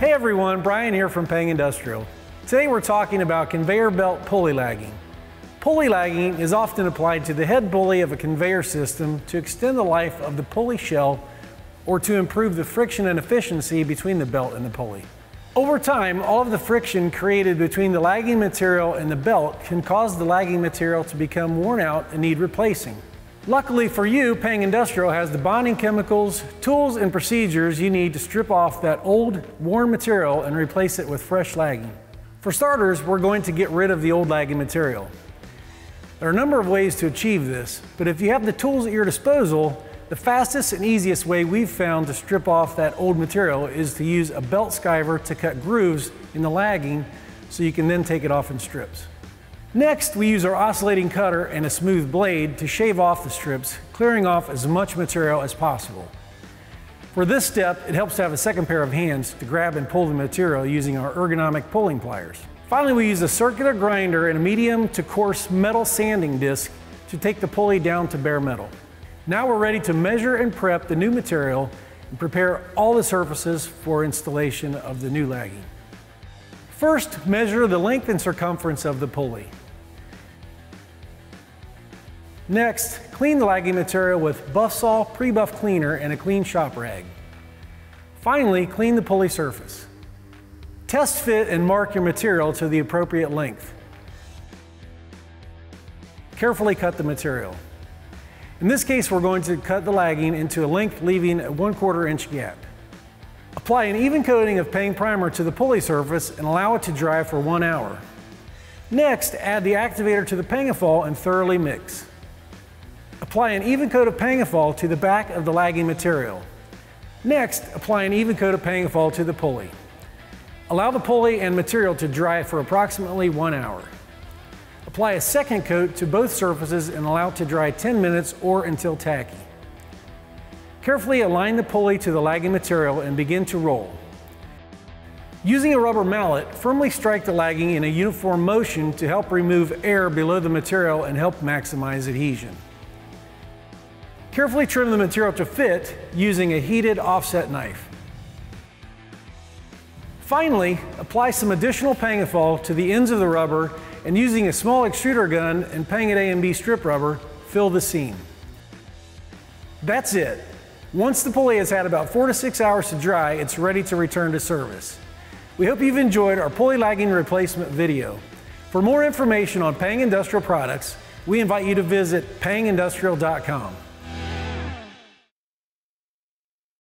Hey everyone, Brian here from Pang Industrial. Today we're talking about conveyor belt pulley lagging. Pulley lagging is often applied to the head pulley of a conveyor system to extend the life of the pulley shell or to improve the friction and efficiency between the belt and the pulley. Over time, all of the friction created between the lagging material and the belt can cause the lagging material to become worn out and need replacing. Luckily for you, Pang Industrial has the bonding chemicals, tools, and procedures you need to strip off that old, worn material and replace it with fresh lagging. For starters, we're going to get rid of the old lagging material. There are a number of ways to achieve this, but if you have the tools at your disposal, the fastest and easiest way we've found to strip off that old material is to use a belt skiver to cut grooves in the lagging so you can then take it off in strips. Next, we use our oscillating cutter and a smooth blade to shave off the strips, clearing off as much material as possible. For this step, it helps to have a second pair of hands to grab and pull the material using our ergonomic pulling pliers. Finally, we use a circular grinder and a medium to coarse metal sanding disc to take the pulley down to bare metal. Now we're ready to measure and prep the new material and prepare all the surfaces for installation of the new lagging. First, measure the length and circumference of the pulley. Next, clean the lagging material with buff saw, pre-buff cleaner, and a clean shop rag. Finally, clean the pulley surface. Test fit and mark your material to the appropriate length. Carefully cut the material. In this case, we're going to cut the lagging into a length leaving a 1/4 inch gap. Apply an even coating of Pang primer to the pulley surface and allow it to dry for 1 hour. Next, add the activator to the Pangafol and thoroughly mix. Apply an even coat of Pangafol to the back of the lagging material. Next, apply an even coat of Pangafol to the pulley. Allow the pulley and material to dry for approximately 1 hour. Apply a second coat to both surfaces and allow it to dry 10 minutes or until tacky. Carefully align the pulley to the lagging material and begin to roll. Using a rubber mallet, firmly strike the lagging in a uniform motion to help remove air below the material and help maximize adhesion. Carefully trim the material to fit using a heated offset knife. Finally, apply some additional Pangafol to the ends of the rubber and using a small extruder gun and Pang A and B strip rubber, fill the seam. That's it. Once the pulley has had about 4 to 6 hours to dry, it's ready to return to service. We hope you've enjoyed our pulley lagging replacement video. For more information on Pang Industrial products, we invite you to visit pangindustrial.com.